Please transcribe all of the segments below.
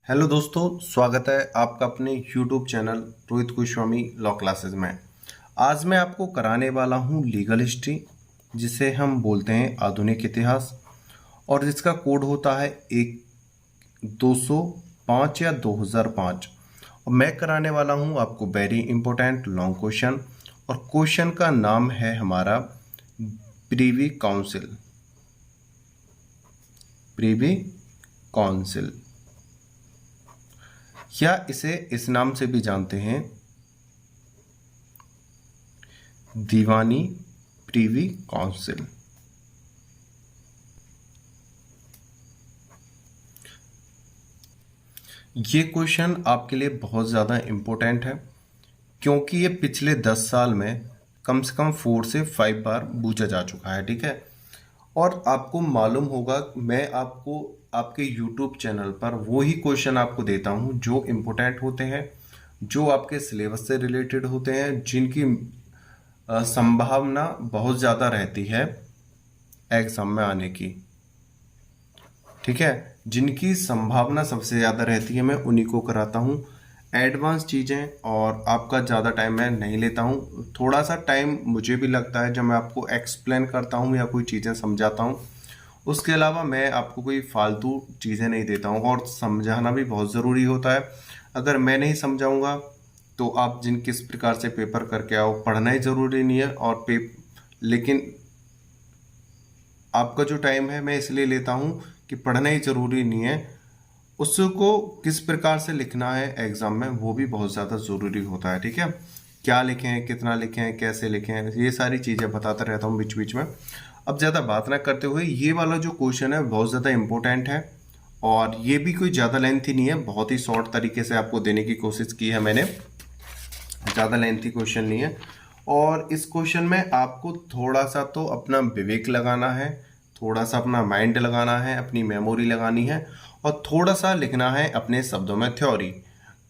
Hello दोस्तों, स्वागत है आपका अपने YouTube channel Rohit Goswami law classes में। आज मैं आपको कराने वाला हूं लीगल हिस्ट्री, जिसे हम बोलते हैं आधुनिक इतिहास, और जिसका कोड होता है 1205 या 2005। और मैं कराने वाला हूं आपको वेरी इंपॉर्टेंट लॉन्ग क्वेश्चन, और क्वेश्चन का नाम है हमारा प्रीवी काउंसिल। प्रीवी काउंसिल, या इसे इस नाम से भी जानते हैं, दीवानी प्रीवी काउंसिल। ये क्वेश्चन आपके लिए बहुत ज़्यादा इम्पोर्टेंट है, क्योंकि ये पिछले 10 साल में कम से कम 4 से 5 बार पूछा जा चुका है। ठीक है, और आपको मालूम होगा मैं आपको आपके YouTube चैनल पर वो ही क्वेश्चन आपको देता हूँ जो इम्पोर्टेंट होते हैं, जो आपके सिलेबस से रिलेटेड होते हैं, जिनकी संभावना बहुत ज़्यादा रहती है एग्जाम में आने की। ठीक है, जिनकी संभावना सबसे ज़्यादा रहती है मैं उन्हीं को कराता हूँ एडवांस चीज़ें, और आपका ज़्यादा टाइम मैं नहीं लेता हूँ। थोड़ा सा टाइम मुझे भी लगता है जब मैं आपको एक्सप्लेन करता हूँ या कोई चीज़ें समझाता हूँ। उसके अलावा मैं आपको कोई फालतू चीज़ें नहीं देता हूँ, और समझाना भी बहुत ज़रूरी होता है। अगर मैं नहीं समझाऊँगा तो आप जिन किस प्रकार से पेपर करके आओ, पढ़ना ही ज़रूरी नहीं है। और लेकिन आपका जो टाइम है मैं इसलिए लेता हूँ कि पढ़ना ही ज़रूरी नहीं है, उसको किस प्रकार से लिखना है एग्ज़ाम में वो भी बहुत ज़्यादा ज़रूरी होता है। ठीक है, क्या लिखें, कितना लिखें, कैसे लिखें, ये सारी चीज़ें बताता रहता हूँ बीच बीच में। अब ज़्यादा बात ना करते हुए, ये वाला जो क्वेश्चन है बहुत ज़्यादा इम्पोर्टेंट है, और ये भी कोई ज़्यादा लेंथी नहीं है, बहुत ही शॉर्ट तरीके से आपको देने की कोशिश की है मैंने, ज़्यादा लेंथी क्वेश्चन नहीं है। और इस क्वेश्चन में आपको थोड़ा सा तो अपना विवेक लगाना है, थोड़ा सा अपना माइंड लगाना है, अपनी मेमोरी लगानी है, और थोड़ा सा लिखना है अपने शब्दों में थ्योरी।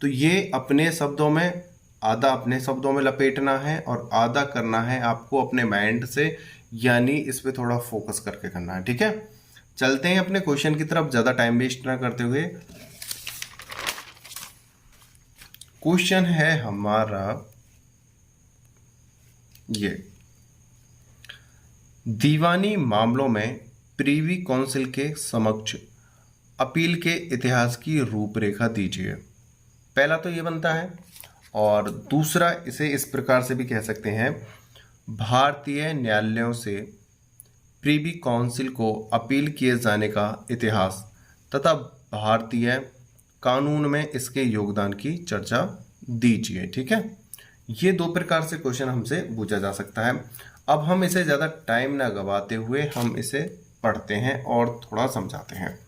तो ये अपने शब्दों में, आधा अपने शब्दों में लपेटना है और आधा करना है आपको अपने माइंड से, यानी इस पे थोड़ा फोकस करके करना है। ठीक है, चलते हैं अपने क्वेश्चन की तरफ ज़्यादा टाइम वेस्ट ना करते हुए। क्वेश्चन है हमारा ये, दीवानी मामलों में प्रीवी काउंसिल के समक्ष अपील के इतिहास की रूपरेखा दीजिए। पहला तो ये बनता है, और दूसरा इसे इस प्रकार से भी कह सकते हैं, भारतीय न्यायालयों से प्रीवी काउंसिल को अपील किए जाने का इतिहास तथा भारतीय कानून में इसके योगदान की चर्चा दीजिए। ठीक है, ये दो प्रकार से क्वेश्चन हमसे पूछा जा सकता है। अब हम इसे ज़्यादा टाइम ना गवाते हुए हम इसे पढ़ते हैं और थोड़ा समझाते हैं।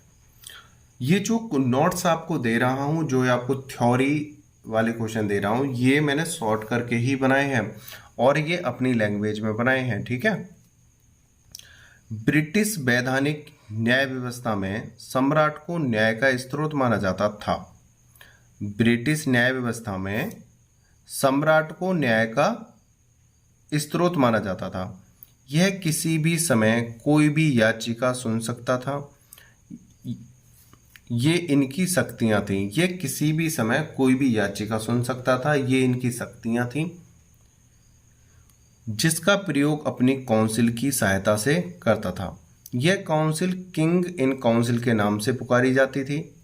ये जो नोट्स आपको दे रहा हूँ, जो आपको थ्योरी वाले क्वेश्चन दे रहा हूँ, ये मैंने शॉर्ट करके ही बनाए हैं और ये अपनी लैंग्वेज में बनाए हैं। ठीक है, ब्रिटिश वैधानिक न्याय व्यवस्था में सम्राट को न्याय का स्रोत माना जाता था। ब्रिटिश न्याय व्यवस्था में सम्राट को न्याय का स्रोत माना जाता था। यह किसी भी समय कोई भी याचिका सुन सकता था। ये इनकी शक्तियां थीं। ये किसी भी समय कोई भी याचिका सुन सकता था, ये इनकी शक्तियां थीं, जिसका प्रयोग अपनी काउंसिल की सहायता से करता था। यह काउंसिल किंग इन काउंसिल के नाम से पुकारी जाती थी।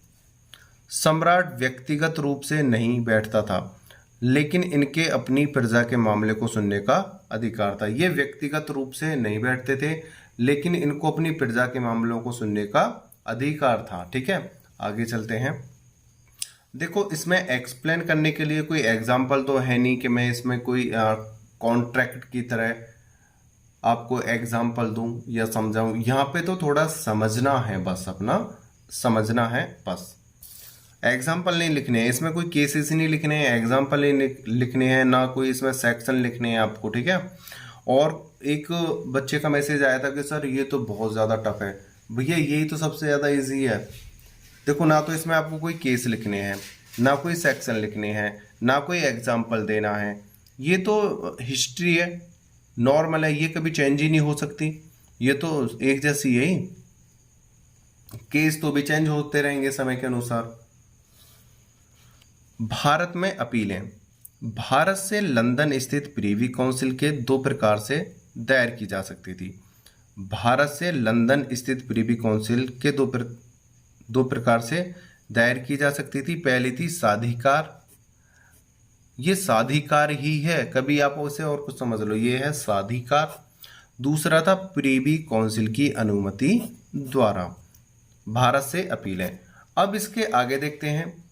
सम्राट व्यक्तिगत रूप से नहीं बैठता था, लेकिन इनके अपनी प्रजा के मामले को सुनने का अधिकार था। ये व्यक्तिगत रूप से नहीं बैठते थे, लेकिन इनको अपनी प्रजा के मामलों को सुनने का अधिकार था। ठीक है, आगे चलते हैं। देखो, इसमें एक्सप्लेन करने के लिए कोई एग्जाम्पल तो है नहीं कि मैं इसमें कोई कॉन्ट्रैक्ट की तरह आपको एग्जाम्पल दूं या समझाऊं। यहाँ पे तो थोड़ा समझना है, बस अपना समझना है बस। एग्जाम्पल नहीं लिखने हैं, इसमें कोई केसेस नहीं लिखने हैं, एग्जाम्पल नहीं लिखने हैं, ना कोई इसमें सेक्शन लिखने हैं आपको। ठीक है, और एक बच्चे का मैसेज आया था कि सर ये तो बहुत ज़्यादा टफ है। भैया यही तो सबसे ज़्यादा इजी है। देखो, ना तो इसमें आपको कोई केस लिखने हैं, ना कोई सेक्शन लिखने हैं, ना कोई एग्जाम्पल देना है। ये तो हिस्ट्री है, नॉर्मल है, ये कभी चेंज ही नहीं हो सकती, ये तो एक जैसी है ही। केस तो भी चेंज होते रहेंगे समय के अनुसार। भारत में अपीलें। भारत से लंदन स्थित प्रीवी काउंसिल के दो प्रकार से दायर की जा सकती थी। भारत से लंदन स्थित प्रीवी काउंसिल के दो प्रकार से दायर की जा सकती थी। पहली थी साधिकार, ये साधिकार ही है, कभी आप उसे और कुछ समझ लो, ये है साधिकार। दूसरा था प्रीवी काउंसिल की अनुमति द्वारा भारत से अपीलें। अब इसके आगे देखते हैं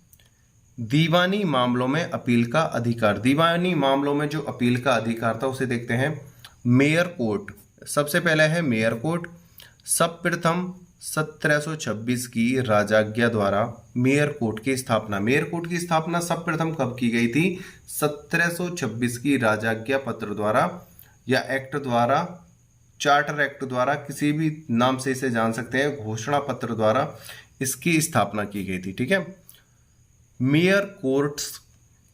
दीवानी मामलों में अपील का अधिकार। दीवानी मामलों में जो अपील का अधिकार था उसे देखते हैं। मेयर कोर्ट, सबसे पहले है मेयर कोर्ट। सर्वप्रथम 1726 की राजाज्ञा द्वारा मेयर कोर्ट की स्थापना। मेयर कोर्ट की स्थापना सर्वप्रथम कब की गई थी? 1726 की राजाज्ञा पत्र द्वारा या एक्ट द्वारा, चार्टर एक्ट द्वारा, किसी भी नाम से इसे जान सकते हैं, घोषणा पत्र द्वारा इसकी स्थापना की गई थी। ठीक है। मेयर कोर्ट्स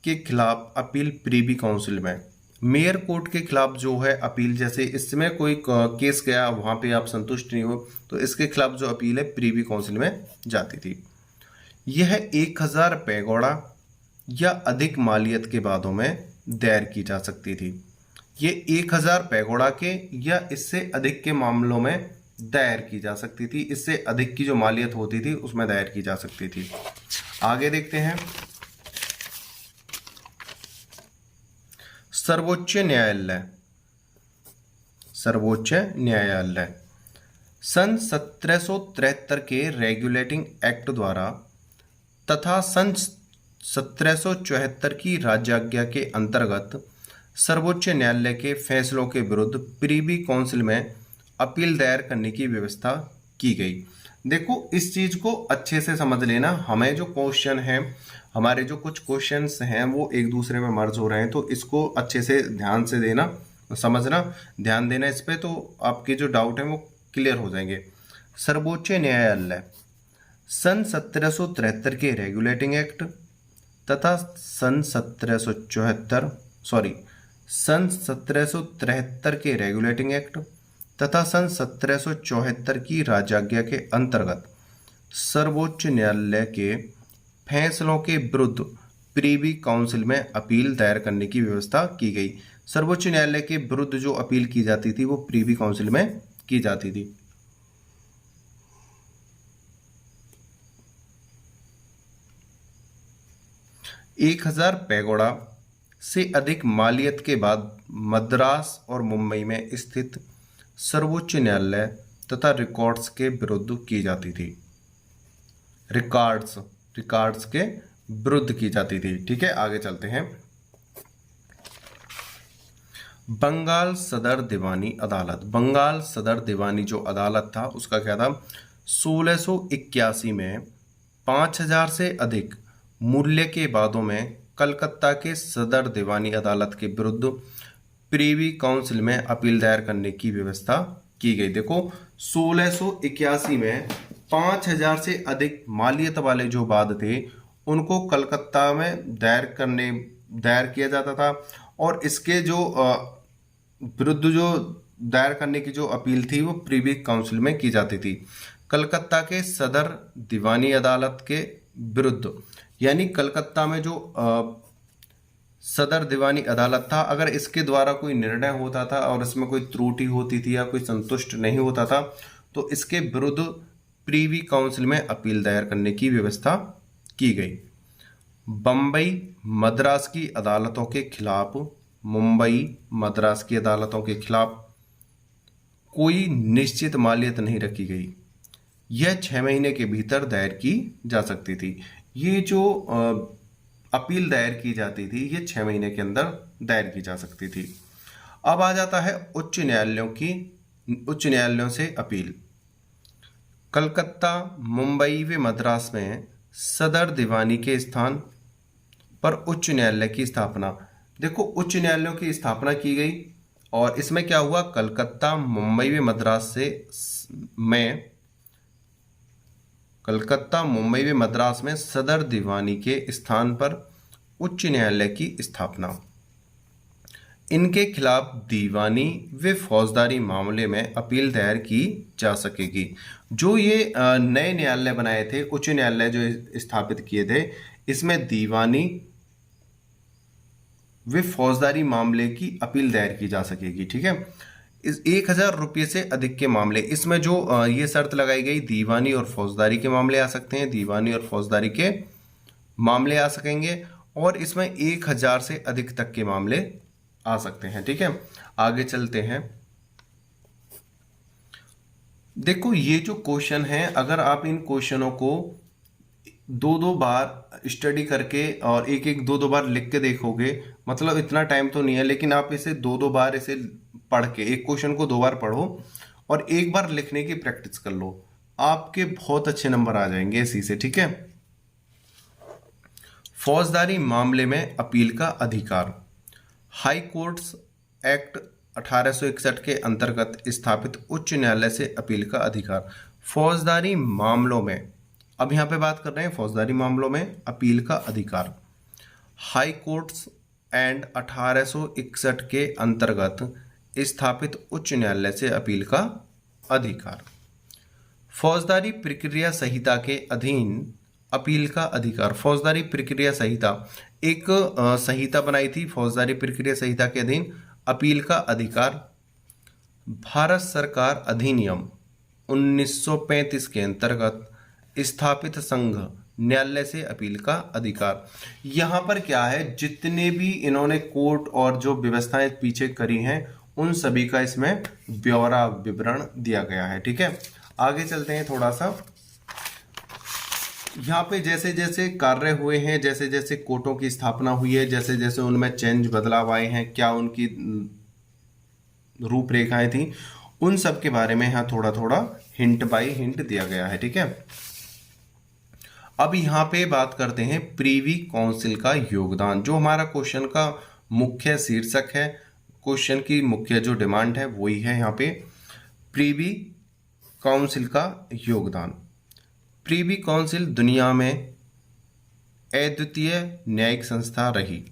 के खिलाफ अपील प्रीवी काउंसिल में। मेयर कोर्ट के खिलाफ जो है अपील, जैसे इसमें कोई केस गया, वहां पे आप संतुष्ट नहीं हो, तो इसके खिलाफ जो अपील है प्रीवी काउंसिल में जाती थी। यह 1000 पैगोड़ा या अधिक मालियत के बादों में दायर की जा सकती थी। ये 1000 पैगोड़ा के या इससे अधिक के मामलों में दायर की जा सकती थी। इससे अधिक की जो मालियत होती थी उसमें दायर की जा सकती थी। आगे देखते हैं सर्वोच्च न्यायालय। सर्वोच्च न्यायालय सन 1773 के रेगुलेटिंग एक्ट द्वारा तथा सन 1774 की राज्याज्ञा के अंतर्गत सर्वोच्च न्यायालय के फैसलों के विरुद्ध प्रीवी काउंसिल में अपील दायर करने की व्यवस्था की गई। देखो इस चीज को अच्छे से समझ लेना। हमें जो क्वेश्चन है, हमारे जो कुछ क्वेश्चंस हैं वो एक दूसरे में मर्ज हो रहे हैं, तो इसको अच्छे से ध्यान से देना, समझना, ध्यान देना इस पे, तो आपके जो डाउट है वो क्लियर हो जाएंगे। सर्वोच्च न्यायालय सन 1773 के रेगुलेटिंग एक्ट तथा सन 1773 के रेगुलेटिंग एक्ट तथा सन 1774 की राज्याज्ञा के अंतर्गत सर्वोच्च न्यायालय के फैसलों के विरुद्ध प्रीवी काउंसिल में अपील दायर करने की व्यवस्था की गई। सर्वोच्च न्यायालय के विरुद्ध जो अपील की जाती थी वो प्रीवी काउंसिल में की जाती थी। एक 1000 पैगोड़ा से अधिक मालियत के बाद मद्रास और मुंबई में स्थित सर्वोच्च न्यायालय तथा रिकॉर्ड्स के विरुद्ध की जाती थी। रिकॉर्ड्स के विरुद्ध की जाती थी। ठीक है, आगे चलते हैं। बंगाल सदर दीवानी अदालत। बंगाल सदर दीवानी जो अदालत था उसका क्या था? 1681 में 5000 से अधिक मूल्य के वादों में कलकत्ता के सदर दीवानी अदालत के विरुद्ध प्रीवी काउंसिल में अपील दायर करने की व्यवस्था की गई। देखो 1681 में 5000 से अधिक मालियत वाले जो वाद थे उनको कलकत्ता में दायर किया जाता था, और इसके जो विरुद्ध जो दायर करने की जो अपील थी वो प्रीवी काउंसिल में की जाती थी। कलकत्ता के सदर दीवानी अदालत के विरुद्ध, यानी कलकत्ता में जो सदर दीवानी अदालत था, अगर इसके द्वारा कोई निर्णय होता था और इसमें कोई त्रुटि होती थी या कोई संतुष्ट नहीं होता था तो इसके विरुद्ध प्रीवी काउंसिल में अपील दायर करने की व्यवस्था की गई। बम्बई मद्रास की अदालतों के खिलाफ, मुंबई मद्रास की अदालतों के खिलाफ कोई निश्चित मालियत नहीं रखी गई। यह 6 महीने के भीतर दायर की जा सकती थी। ये जो अपील दायर की जाती थी ये 6 महीने के अंदर दायर की जा सकती थी। अब आ जाता है उच्च न्यायालयों से अपील। कलकत्ता, मुंबई व मद्रास में सदर दीवानी के स्थान पर उच्च न्यायालय की स्थापना। देखो उच्च न्यायालयों की स्थापना की गई और इसमें क्या हुआ? कलकत्ता, मुंबई व मद्रास में सदर दीवानी के स्थान पर उच्च न्यायालय की स्थापना। इनके खिलाफ दीवानी व फौजदारी मामले में अपील दायर की जा सकेगी। जो ये नए न्यायालय बनाए थे, उच्च न्यायालय जो स्थापित किए थे, इसमें दीवानी व फौजदारी मामले की अपील दायर की जा सकेगी। ठीक है, इस 1,000 रुपये से अधिक के मामले, इसमें जो ये शर्त लगाई गई, दीवानी और फौजदारी के मामले आ सकते हैं, दीवानी और फौजदारी के मामले आ सकेंगे, और इसमें 1,000 से अधिक तक के मामले आ सकते हैं। ठीक है, आगे चलते हैं। देखो ये जो क्वेश्चन है, अगर आप इन क्वेश्चनों को दो दो बार स्टडी करके और एक एक दो दो बार लिख के देखोगे, मतलब इतना टाइम तो नहीं है, लेकिन आप इसे दो दो बार इसे पढ़ के, एक क्वेश्चन को 2 बार पढ़ो और एक बार लिखने की प्रैक्टिस कर लो, आपके बहुत अच्छे नंबर आ जाएंगे इसी से। ठीक है, फौजदारी मामले में अपील का अधिकार। हाई कोर्ट्स एक्ट 1861 के अंतर्गत स्थापित उच्च न्यायालय से अपील का अधिकार। फौजदारी मामलों में, अब यहां पे बात कर रहे हैं फौजदारी मामलों में अपील का अधिकार। हाई कोर्ट्स एंड 1861 के अंतर्गत स्थापित उच्च न्यायालय से अपील का अधिकार। फौजदारी प्रक्रिया संहिता के अधीन अपील का अधिकार। फौजदारी प्रक्रिया संहिता एक संहिता बनाई थी, फौजदारी प्रक्रिया संहिता के अधीन अपील का अधिकार। भारत सरकार अधिनियम 1935 के अंतर्गत स्थापित संघ न्यायालय से अपील का अधिकार। यहाँ पर क्या है, जितने भी इन्होंने कोर्ट और जो व्यवस्थाएं पीछे करी हैं, उन सभी का इसमें ब्यौरा विवरण दिया गया है। ठीक है, आगे चलते हैं थोड़ा सा। यहाँ पे जैसे जैसे कार्य हुए हैं, जैसे जैसे कोर्टों की स्थापना हुई है, जैसे जैसे उनमें चेंज बदलाव आए हैं, क्या उनकी रूपरेखाएं थी, उन सब के बारे में यहाँ थोड़ा थोड़ा हिंट बाय हिंट दिया गया है। ठीक है, अब यहाँ पे बात करते हैं प्रीवी काउंसिल का योगदान। जो हमारा क्वेश्चन का मुख्य शीर्षक है, क्वेश्चन की मुख्य जो डिमांड है वही है यहाँ पे प्रीवी काउंसिल का योगदान। प्रीवी काउंसिल दुनिया में अद्वितीय न्यायिक संस्था रही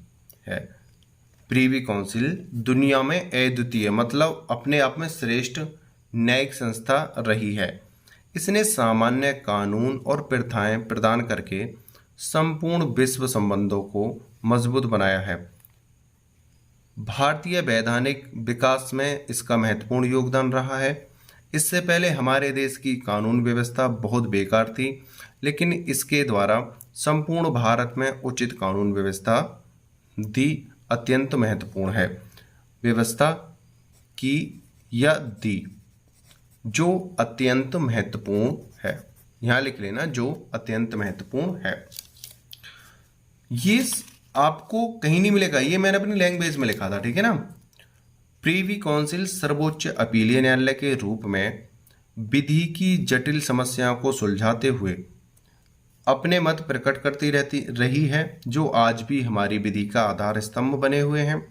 है। प्रीवी काउंसिल दुनिया में अद्वितीय मतलब अपने आप में श्रेष्ठ न्यायिक संस्था रही है। इसने सामान्य कानून और प्रथाएं प्रदान करके संपूर्ण विश्व संबंधों को मजबूत बनाया है। भारतीय वैधानिक विकास में इसका महत्वपूर्ण योगदान रहा है। इससे पहले हमारे देश की कानून व्यवस्था बहुत बेकार थी, लेकिन इसके द्वारा संपूर्ण भारत में उचित कानून व्यवस्था दी अत्यंत महत्वपूर्ण है। व्यवस्था की या दी, जो अत्यंत महत्वपूर्ण है, यहां लिख लेना, जो अत्यंत महत्वपूर्ण है। ये आपको कहीं नहीं मिलेगा, ये मैंने अपनी लैंग्वेज में लिखा था। ठीक है ना। प्रीवी काउंसिल सर्वोच्च अपीलीय न्यायालय के रूप में विधि की जटिल समस्याओं को सुलझाते हुए अपने मत प्रकट करती रही है, जो आज भी हमारी विधि का आधार स्तंभ बने हुए हैं।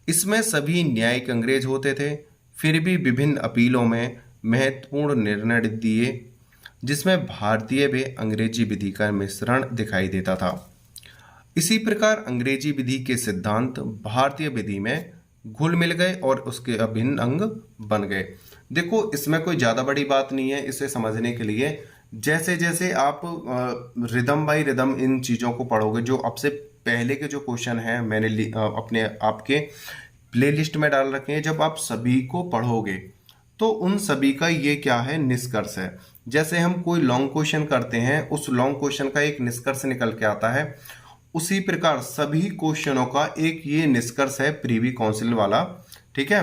इसमें सभी न्यायिक अंग्रेज होते थे, फिर भी विभिन्न अपीलों में महत्वपूर्ण निर्णय दिए, जिसमें भारतीय व अंग्रेजी विधि का मिश्रण दिखाई देता था। इसी प्रकार अंग्रेजी विधि के सिद्धांत भारतीय विधि में घुल मिल गए और उसके अभिन्न अंग बन गए। देखो इसमें कोई ज़्यादा बड़ी बात नहीं है इसे समझने के लिए। जैसे जैसे आप रिदम बाय रिदम इन चीज़ों को पढ़ोगे, जो अब से पहले के जो क्वेश्चन हैं मैंने अपने आपके प्लेलिस्ट में डाल रखे हैं, जब आप सभी को पढ़ोगे तो उन सभी का ये क्या है, निष्कर्ष है। जैसे हम कोई लॉन्ग क्वेश्चन करते हैं, उस लॉन्ग क्वेश्चन का एक निष्कर्ष निकल के आता है, उसी प्रकार सभी क्वेश्चनों का एक ये निष्कर्ष है प्रीवी काउंसिल वाला। ठीक है,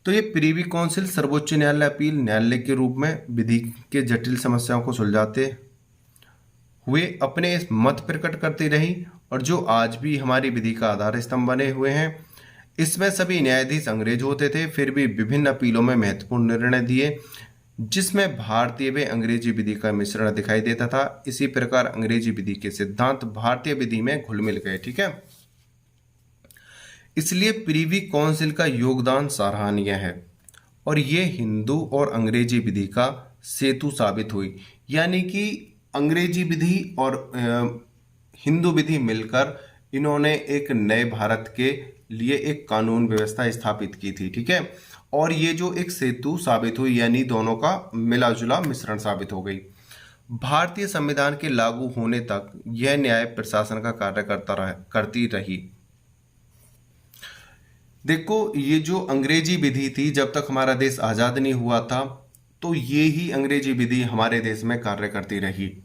तो ये प्रीवी काउंसिल सर्वोच्च न्यायालय अपील न्यायालय के रूप में विधि के जटिल समस्याओं को सुलझाते हुए अपने इस मत प्रकट करती रही, और जो आज भी हमारी विधि का आधार स्तंभ बने हुए हैं। इसमें सभी न्यायाधीश अंग्रेज होते थे, फिर भी विभिन्न अपीलों में महत्वपूर्ण निर्णय दिए, जिसमें भारतीय व अंग्रेजी विधि का मिश्रण दिखाई देता था। इसी प्रकार अंग्रेजी विधि के सिद्धांत भारतीय विधि में घुल मिल गए। ठीक है, इसलिए प्रीवी काउंसिल का योगदान सराहनीय है और ये हिंदू और अंग्रेजी विधि का सेतु साबित हुई। यानी कि अंग्रेजी विधि और हिंदू विधि मिलकर इन्होंने एक नए भारत के लिए एक कानून व्यवस्था स्थापित की थी, ठीक है। और ये जो एक सेतु साबित हुई, यानी दोनों का मिला जुला मिश्रण साबित हो गई। भारतीय संविधान के लागू होने तक यह न्याय प्रशासन का कार्य करती रही। देखो, ये जो अंग्रेजी विधि थी, जब तक हमारा देश आज़ाद नहीं हुआ था, तो ये ही अंग्रेजी विधि हमारे देश में कार्य करती रही।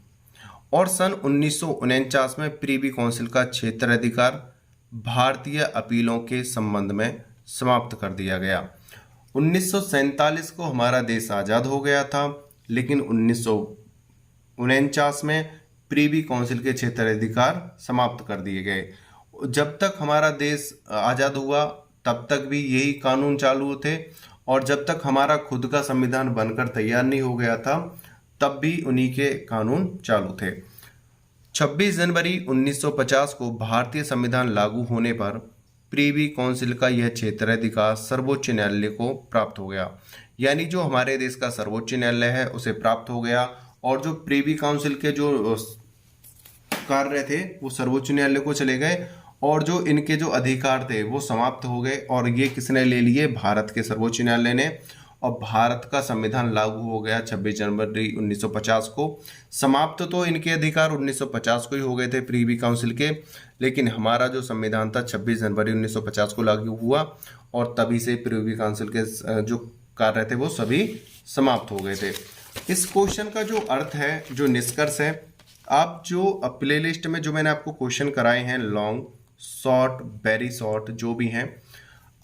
और सन 1949 में प्रीवी काउंसिल का क्षेत्राधिकार भारतीय अपीलों के संबंध में समाप्त कर दिया गया। 1947 को हमारा देश आज़ाद हो गया था, लेकिन 1949 में प्रीवी काउंसिल के क्षेत्राधिकार समाप्त कर दिए गए। जब तक हमारा देश आज़ाद हुआ तब तक भी यही कानून चालू थे, और जब तक हमारा खुद का संविधान बनकर तैयार नहीं हो गया था तब भी उन्हीं के कानून चालू थे। 26 जनवरी 1950 को भारतीय संविधान लागू होने पर प्रीवी काउंसिल का यह क्षेत्राधिकार सर्वोच्च न्यायालय को प्राप्त हो गया। यानी जो हमारे देश का सर्वोच्च न्यायालय है उसे प्राप्त हो गया, और जो प्रीवी काउंसिल के जो कार्य थे वो सर्वोच्च न्यायालय को चले गए, और जो इनके जो अधिकार थे वो समाप्त हो गए। और ये किसने ले लिए? भारत के सर्वोच्च न्यायालय ने। और भारत का संविधान लागू हो गया 26 जनवरी 1950 को। समाप्त तो इनके अधिकार 1950 को ही हो गए थे प्रीवी काउंसिल के, लेकिन हमारा जो संविधान था 26 जनवरी 1950 को लागू हुआ, और तभी से प्रीवी काउंसिल के जो कार्य थे वो सभी समाप्त हो गए थे। इस क्वेश्चन का जो अर्थ है, जो निष्कर्ष है, आप जो प्ले लिस्ट में जो मैंने आपको क्वेश्चन कराए हैं, लॉन्ग, शॉर्ट, वेरी शॉर्ट, जो भी हैं,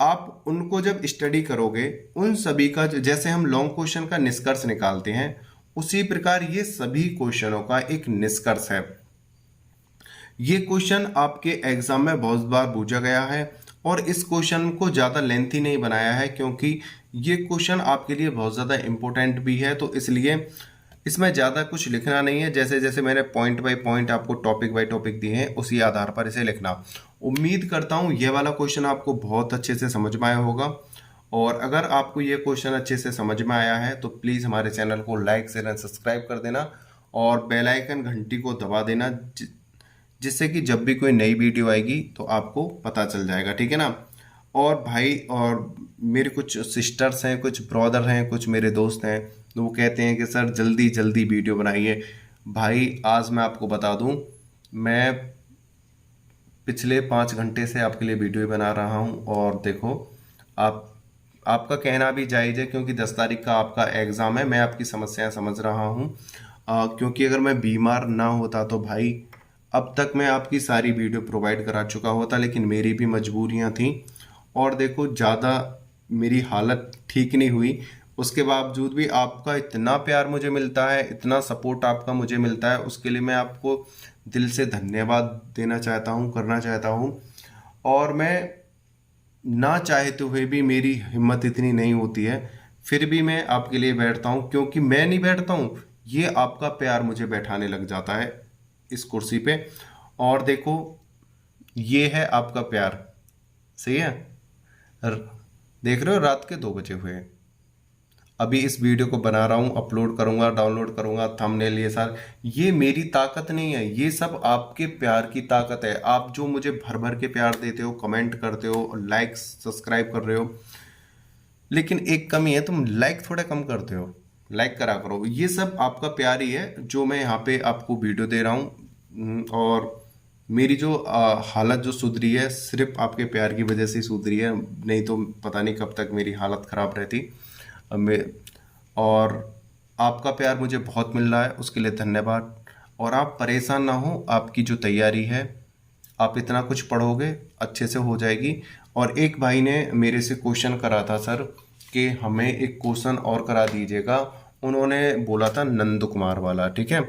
आप उनको जब स्टडी करोगे, उन सभी का जैसे हम लॉन्ग क्वेश्चन का निष्कर्ष निकालते हैं, उसी प्रकार ये सभी क्वेश्चनों का एक निष्कर्ष है। ये क्वेश्चन आपके एग्जाम में बहुत बार पूछा गया है, और इस क्वेश्चन को ज़्यादा लेंथी नहीं बनाया है, क्योंकि ये क्वेश्चन आपके लिए बहुत ज़्यादा इम्पोर्टेंट भी है, तो इसलिए इसमें ज़्यादा कुछ लिखना नहीं है। जैसे जैसे मैंने पॉइंट बाय पॉइंट आपको टॉपिक बाय टॉपिक दिए हैं, उसी आधार पर इसे लिखना। उम्मीद करता हूँ ये वाला क्वेश्चन आपको बहुत अच्छे से समझ में आया होगा, और अगर आपको ये क्वेश्चन अच्छे से समझ में आया है तो प्लीज़ हमारे चैनल को लाइक, शेयर एंड सब्सक्राइब कर देना, और बेल आइकन घंटी को दबा देना, जिससे कि जब भी कोई नई वीडियो आएगी तो आपको पता चल जाएगा, ठीक है ना। और भाई, और मेरे कुछ सिस्टर्स हैं, कुछ ब्रदर हैं, कुछ मेरे दोस्त हैं, तो वो कहते हैं कि सर जल्दी जल्दी वीडियो बनाइए। भाई, आज मैं आपको बता दूं, मैं पिछले 5 घंटे से आपके लिए वीडियो बना रहा हूं, और देखो, आपका कहना भी जायज़ है, क्योंकि 10 तारीख का आपका एग्ज़ाम है। मैं आपकी समस्याएं समझ रहा हूं, क्योंकि अगर मैं बीमार ना होता तो भाई अब तक मैं आपकी सारी वीडियो प्रोवाइड करा चुका होता, लेकिन मेरी भी मजबूरियां थी, और देखो ज़्यादा मेरी हालत ठीक नहीं हुई। उसके बावजूद भी आपका इतना प्यार मुझे मिलता है, इतना सपोर्ट आपका मुझे मिलता है, उसके लिए मैं आपको दिल से धन्यवाद देना चाहता हूँ, करना चाहता हूँ। और मैं ना चाहते हुए भी मेरी हिम्मत इतनी नहीं होती है, फिर भी मैं आपके लिए बैठता हूँ, क्योंकि मैं नहीं बैठता हूँ, ये आपका प्यार मुझे बैठाने लग जाता है इस कुर्सी पे। और देखो, ये है आपका प्यार, सही है। देख रहे हो, रात के 2 बजे हुए। अभी इस वीडियो को बना रहा हूँ, अपलोड करूँगा, डाउनलोड करूँगा, थंबनेल, ये सारा, ये मेरी ताकत नहीं है, ये सब आपके प्यार की ताकत है। आप जो मुझे भर भर के प्यार देते हो, कमेंट करते हो, लाइक सब्सक्राइब कर रहे हो, लेकिन एक कमी है, तुम लाइक थोड़ा कम करते हो, लाइक करा करो। ये सब आपका प्यार ही है जो मैं यहाँ पे आपको वीडियो दे रहा हूँ, और मेरी जो हालत जो सुधरी है सिर्फ आपके प्यार की वजह से ही सुधरी है, नहीं तो पता नहीं कब तक मेरी हालत ख़राब रहती। और आपका प्यार मुझे बहुत मिल रहा है, उसके लिए धन्यवाद। और आप परेशान ना हो, आपकी जो तैयारी है, आप इतना कुछ पढ़ोगे, अच्छे से हो जाएगी। और एक भाई ने मेरे से क्वेश्चन करा था सर कि हमें एक क्वेश्चन और करा दीजिएगा, उन्होंने बोला था नंद कुमार वाला, ठीक है।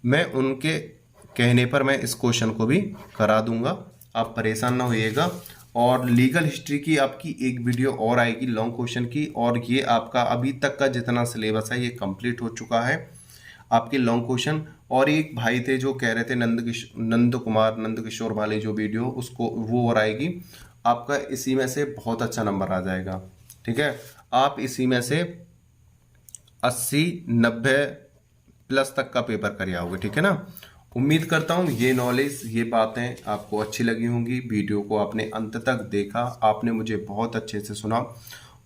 मैं उनके कहने पर मैं इस क्वेश्चन को भी करा दूंगा, आप परेशान ना होइएगा। और लीगल हिस्ट्री की आपकी एक वीडियो और आएगी लॉन्ग क्वेश्चन की, और ये आपका अभी तक का जितना सिलेबस है ये कंप्लीट हो चुका है आपके लॉन्ग क्वेश्चन। और एक भाई थे जो कह रहे थे नंद किशोर वाली जो वीडियो, उसको वो और आएगी, आपका इसी में से बहुत अच्छा नंबर आ जाएगा, ठीक है। आप इसी में से 80-90 प्लस तक का पेपर कर आओगे, ठीक है ना। उम्मीद करता हूँ ये नॉलेज, ये बातें आपको अच्छी लगी होंगी। वीडियो को आपने अंत तक देखा, आपने मुझे बहुत अच्छे से सुना,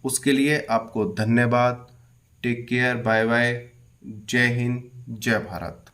उसके लिए आपको धन्यवाद। टेक केयर, बाय बाय, जय हिंद, जय भारत।